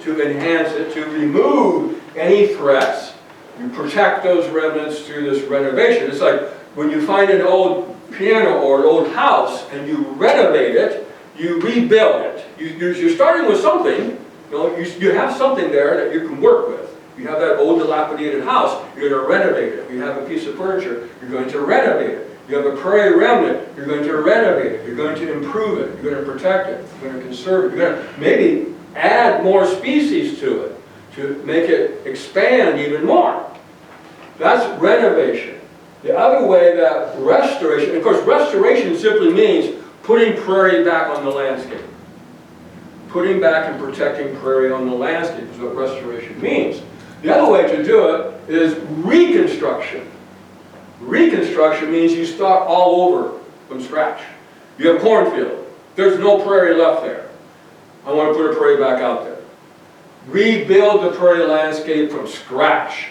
to enhance it, to remove any threats. You protect those remnants through this renovation. It's like when you find an old piano or an old house and you renovate it, you rebuild it. You're starting with something. You have something there that you can work with. You have that old dilapidated house, you're going to renovate it. You have a piece of furniture, you're going to renovate it. You have a prairie remnant, you're going to renovate it. You're going to improve it. You're going to protect it. You're going to conserve it. You're going to maybe add more species to it to make it expand even more. That's renovation. The other way that restoration, of course restoration simply means putting prairie back on the landscape. Putting back and protecting prairie on the landscape is what restoration means. The other way to do it is reconstruction. Reconstruction means you start all over from scratch. You have a cornfield. There's no prairie left there. I want to put a prairie back out there. Rebuild the prairie landscape from scratch.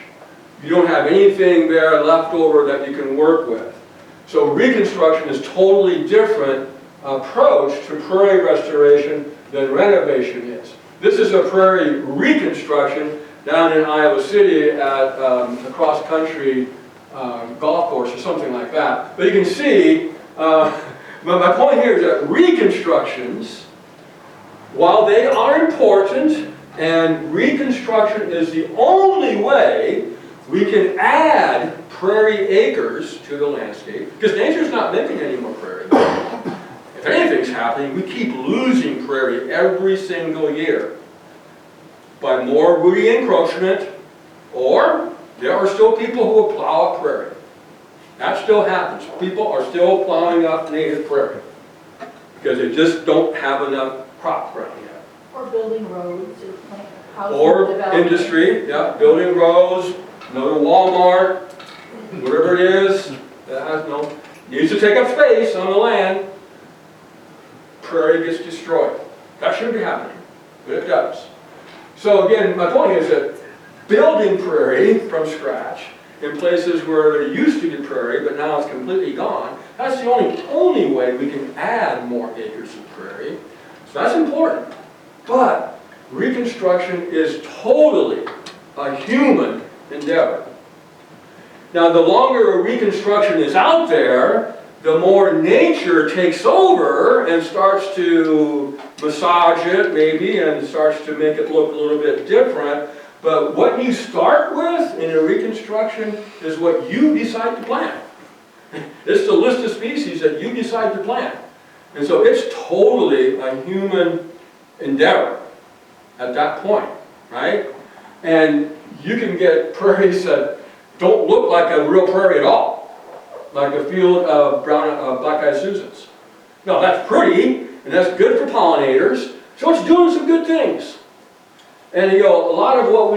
You don't have anything there left over that you can work with. So reconstruction is a totally different approach to prairie restoration than renovation is. This is a prairie reconstruction down in Iowa City at a cross-country golf course or something like that. But you can see, my point here is that reconstructions, while they are important, and reconstruction is the only way we can add prairie acres to the landscape, because nature's not making any more prairie. If anything's happening, we keep losing prairie every single year by more re-encroachment, or there are still people who will plow up prairie. That still happens. People are still plowing up native prairie because they just don't have enough crop ground yet. Or building roads, housing or development. Industry, yeah, building roads, another Walmart, whatever it is that has needs to take up space on the land. Prairie gets destroyed. That shouldn't be happening, but it does. So again, my point is that building prairie from scratch in places where there used to be prairie, but now it's completely gone, that's the only way we can add more acres of prairie. So that's important. But reconstruction is totally a human endeavor. Now, the longer a reconstruction is out there, the more nature takes over and starts to massage it, maybe, and starts to make it look a little bit different. But what you start with in a reconstruction is what you decide to plant. It's the list of species that you decide to plant. And so it's totally a human endeavor at that point, right? And you can get prairies that don't look like a real prairie at all, like a field of black-eyed Susans. Now that's pretty, and that's good for pollinators, so it's doing some good things. And a lot of what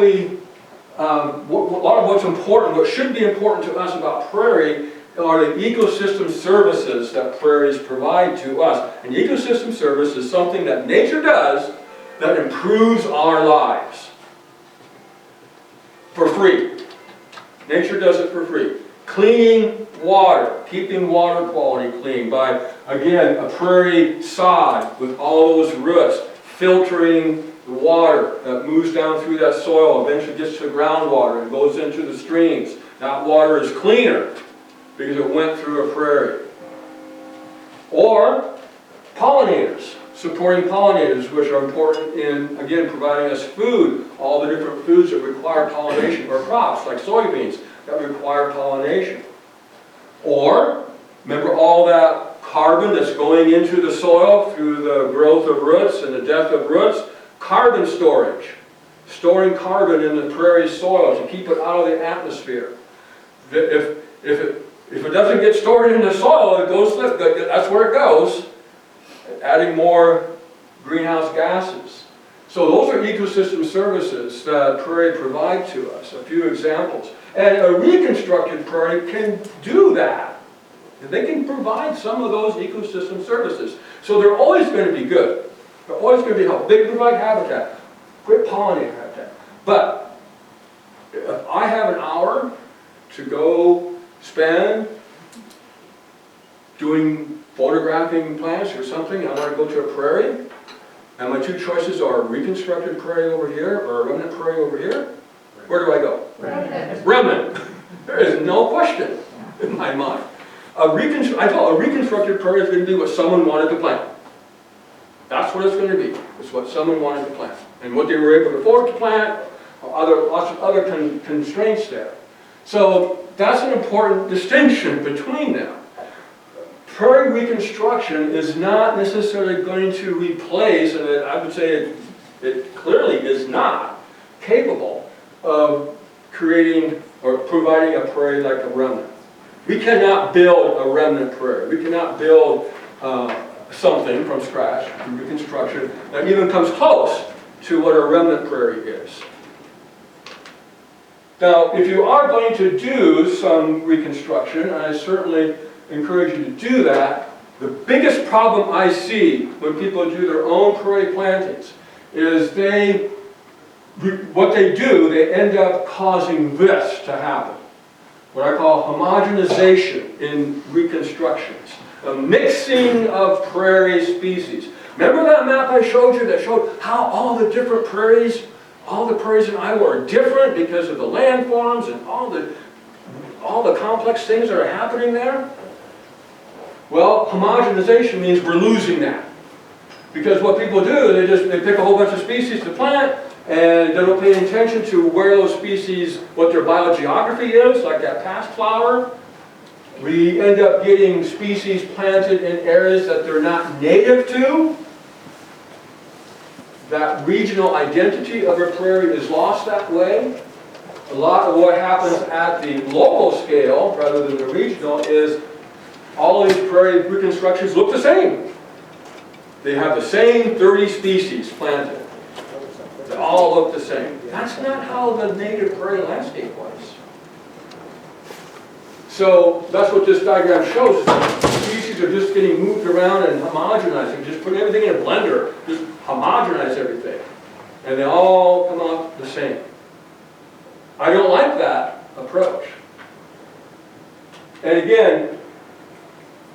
what's important, what should be important to us about prairie are the ecosystem services that prairies provide to us. And ecosystem service is something that nature does that improves our lives for free. Nature does it for free. Cleaning water, keeping water quality clean by, again, a prairie sod with all those roots, filtering the water that moves down through that soil, eventually gets to groundwater and goes into the streams. That water is cleaner because it went through a prairie. Or pollinators, supporting pollinators, which are important in, again, providing us food, all the different foods that require pollination, or crops like soybeans that require pollination. Or, remember all that carbon that's going into the soil through the growth of roots and the death of roots? Carbon storage. Storing carbon in the prairie soil to keep it out of the atmosphere. If it doesn't get stored in the soil, it goes, that's where it goes, adding more greenhouse gases. So those are ecosystem services that prairie provide to us, a few examples. And a reconstructed prairie can do that. They can provide some of those ecosystem services. So they're always going to be good. They're always going to be helpful. They can provide habitat, great pollinator habitat. But if I have an hour to go spend doing photographing plants or something, and I want to go to a prairie, And my two choices are reconstructed prairie over here or remnant prairie over here. Where do I go? Remnant. There is no question in my mind. I thought a reconstructed prairie is going to be what someone wanted to plant. That's what it's going to be. It's what someone wanted to plant. And what they were able to afford to plant, or lots of other constraints there. So that's an important distinction between them. Prairie reconstruction is not necessarily going to replace, and I would say it clearly is not capable of creating or providing a prairie like a remnant. We cannot build a remnant prairie. We cannot build something from scratch, from reconstruction, that even comes close to what a remnant prairie is. Now, if you are going to do some reconstruction, and I certainly encourage you to do that, the biggest problem I see when people do their own prairie plantings is what they do, they end up causing this to happen. What I call homogenization in reconstructions. A mixing of prairie species. Remember that map I showed you that showed how all the different prairies, all the prairies in Iowa are different because of the landforms and all the complex things that are happening there? Well, homogenization means we're losing that. Because what people do, they pick a whole bunch of species to plant, and they don't pay attention to where those species, what their biogeography is, like that past flower. We end up getting species planted in areas that they're not native to. That regional identity of a prairie is lost that way. A lot of what happens at the local scale, rather than the regional, is all of these prairie reconstructions look the same. They have the same 30 species planted. They all look the same. That's not how the native prairie landscape was. So that's what this diagram shows. Species are just getting moved around and homogenizing. Just put everything in a blender. Just homogenize everything. And they all come out the same. I don't like that approach. And again,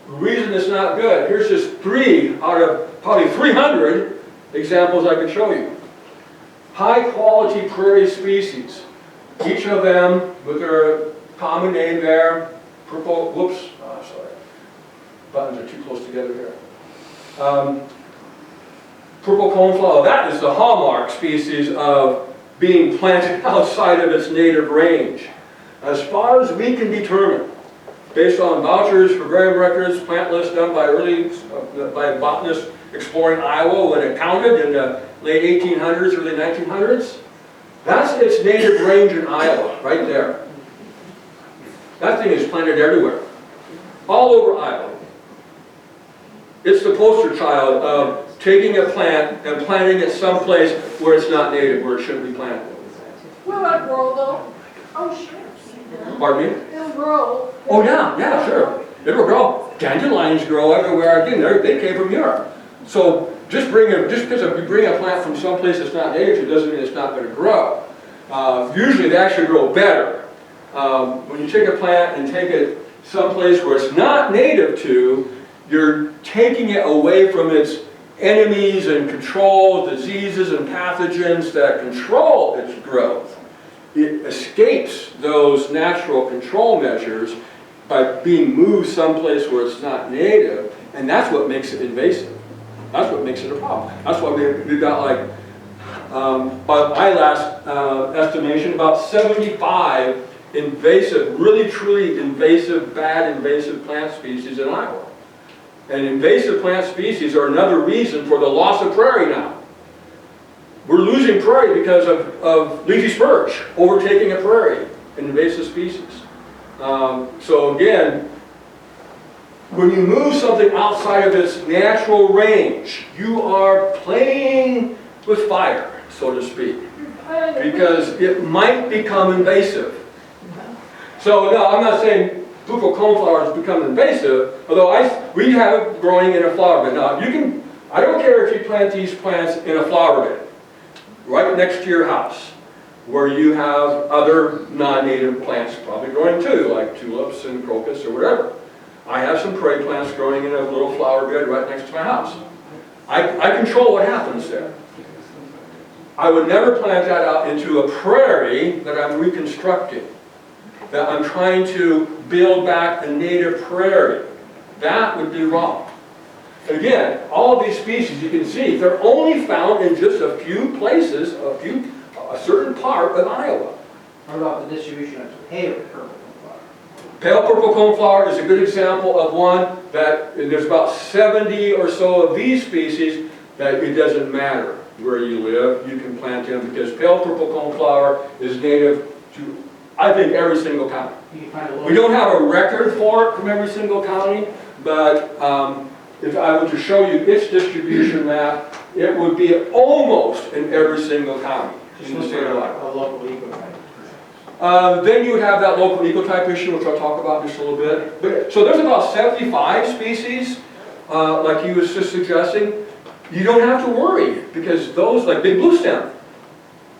the reason it's not good, here's just 3 out of probably 300 examples I could show you. High quality prairie species. Each of them with their common name there. Purple, whoops, sorry. Buttons are too close together here. Purple coneflower, that is the hallmark species of being planted outside of its native range. As far as we can determine, based on vouchers for grave records, plant lists done by botanists exploring Iowa when it counted in the late 1800s, early 1900s, that's its native range in Iowa, right there. That thing is planted everywhere, all over Iowa. It's the poster child of taking a plant and planting it someplace where it's not native, where it shouldn't be planted. Will that grow though? Oh, sure. Pardon me? It'll grow. Oh yeah, sure. It'll grow. Dandelions grow everywhere. Again, they came from Europe. So just because you bring a plant from someplace that's not native, it doesn't mean it's not going to grow. Usually they actually grow better. When you take a plant and take it someplace where it's not native to, you're taking it away from its enemies and control, diseases and pathogens that control its growth. It escapes those natural control measures by being moved someplace where it's not native, and that's what makes it invasive. That's what makes it a problem. That's why we've got like, by my last estimation, about 75 invasive, really truly invasive, bad invasive plant species in Iowa. And invasive plant species are another reason for the loss of prairie now. We're losing prairie because of leafy spurge overtaking a prairie, an invasive species. So again, when you move something outside of its natural range, you are playing with fire, so to speak, because it might become invasive. So no, I'm not saying purple coneflower has become invasive, although we have it growing in a flower bed. Now I don't care if you plant these plants in a flower bed, right next to your house, where you have other non-native plants probably growing too, like tulips and crocus or whatever. I have some prairie plants growing in a little flower bed right next to my house. I control what happens there. I would never plant that out into a prairie that I'm reconstructing, that I'm trying to build back a native prairie. That would be wrong. Again, all of these species, you can see, they're only found in just a few places, a certain part of Iowa. What about the distribution of pale purple coneflower? Pale purple coneflower is a good example of one that, and there's about 70 or so of these species that it doesn't matter where you live, you can plant them because pale purple coneflower is native to, I think, every single county. You can find a We don't have a record for it from every single county, but if I were to show you its distribution map, it would be almost in every single county in the state of Iowa. a local ecotype. Then you have that local ecotype issue, which I'll talk about in just a little bit. But, so there's about 75 species, like he was just suggesting. You don't have to worry, because those, like big blue stem,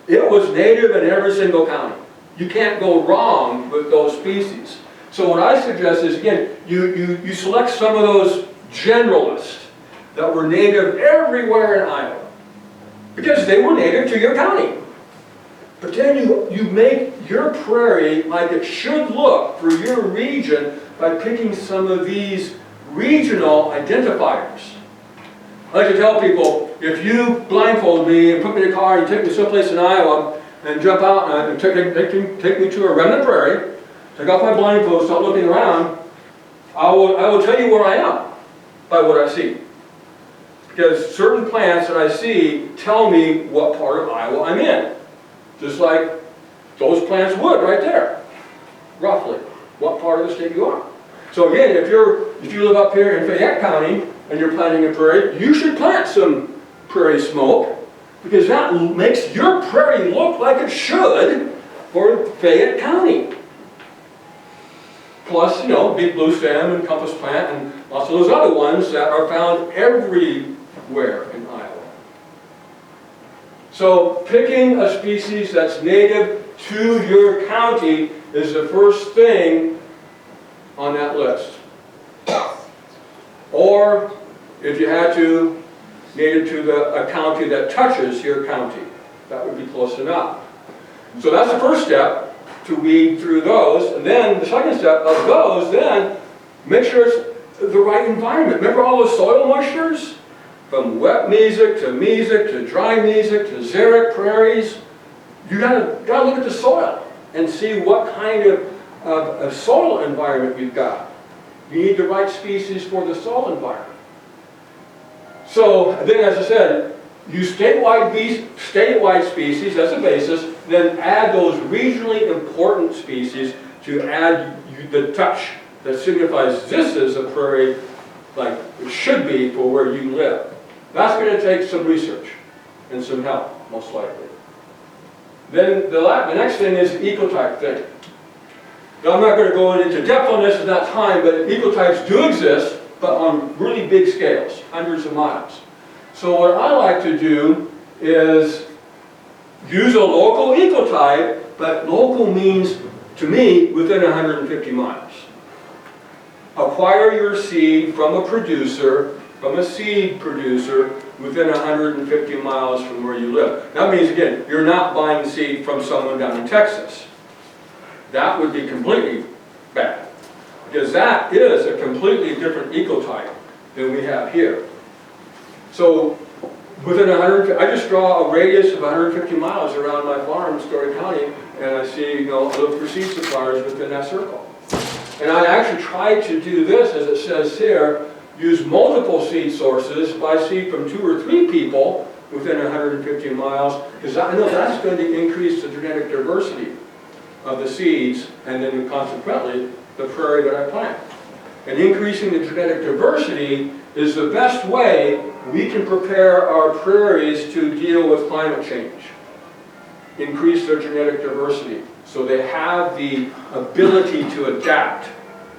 it was native in every single county. You can't go wrong with those species. So what I suggest is, again, you select some of those generalists that were native everywhere in Iowa, because they were native to your county. But then you make your prairie like it should look for your region by picking some of these regional identifiers. I like to tell people, if you blindfold me and put me in a car and you take me someplace in Iowa and jump out and take me to a remnant prairie, take off my blindfold, start looking around, I will tell you where I am by what I see. Because certain plants that I see tell me what part of Iowa I'm in. Just like those plants would right there, roughly, what part of the state you are. So again, if you live up here in Fayette County and you're planting a prairie, you should plant some prairie smoke, because that makes your prairie look like it should for Fayette County. Plus, you know, big blue stem and compass plant and lots of those other ones that are found everywhere in Iowa. So picking a species that's native to your county is the first thing on that list. Or, if you had to, native to a county that touches your county. That would be close enough. So that's the first step, to weed through those. And then the second step of those, then, make sure it's the right environment. Remember all those soil moistures? From wet mesic to dry mesic to xeric prairies. You gotta look at the soil and see what kind of soil environment you've got. You need the right species for the soil environment. So then, as I said, use statewide species as a basis, then add those regionally important species to add the touch that signifies this is a prairie like it should be for where you live. That's going to take some research and some help, most likely. Then the next thing is ecotype thing. Now, I'm not going to go into depth on this at that time, but ecotypes do exist, but on really big scales, hundreds of miles. So what I like to do is use a local ecotype, but local means, to me, within 150 miles. Acquire your seed from a producer, from a seed producer, within 150 miles from where you live. That means, again, you're not buying seed from someone down in Texas. That would be completely bad, because that is a completely different ecotype than we have here. So within 150, I just draw a radius of 150 miles around my farm in Story County, and I see, you know, look for seed suppliers within that circle. And I actually try to do this, as it says here, use multiple seed sources, buy seed from 2 or 3 people within 150 miles, because I know that's going to increase the genetic diversity of the seeds, and then consequently the prairie that I plant. And increasing the genetic diversity is the best way we can prepare our prairies to deal with climate change. Increase their genetic diversity so they have the ability to adapt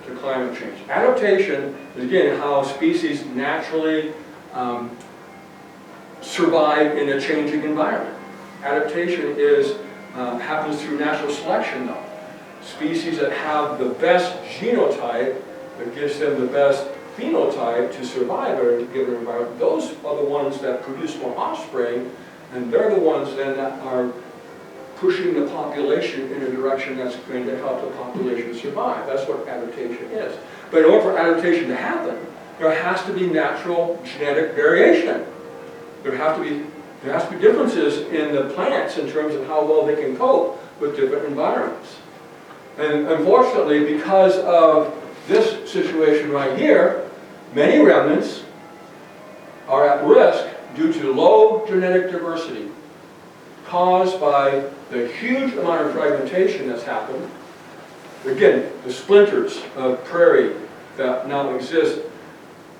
to climate change. Adaptation is, again, how species naturally survive in a changing environment. Adaptation happens through natural selection, though. Species that have the best genotype, that gives them the best phenotype to survive in a given environment, those are the ones that produce more offspring, and they're the ones then that are pushing the population in a direction that's going to help the population survive. That's what adaptation is. But in order for adaptation to happen, there has to be natural genetic variation. There has to be differences in the plants in terms of how well they can cope with different environments. And unfortunately, because of this situation right here, many remnants are at risk due to low genetic diversity caused by the huge amount of fragmentation that's happened. Again, the splinters of prairie that now exist.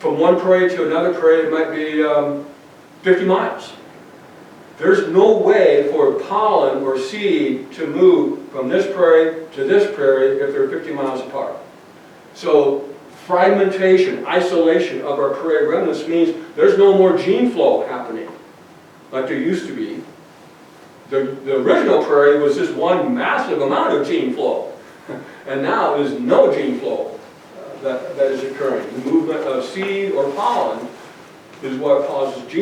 From one prairie to another prairie, it might be 50 miles. There's no way for pollen or seed to move from this prairie to this prairie if they're 50 miles apart. So fragmentation, isolation of our prairie remnants means there's no more gene flow happening like there used to be. The original prairie was just one massive amount of gene flow. And now there's no gene flow that is occurring. The movement of seed or pollen is what causes gene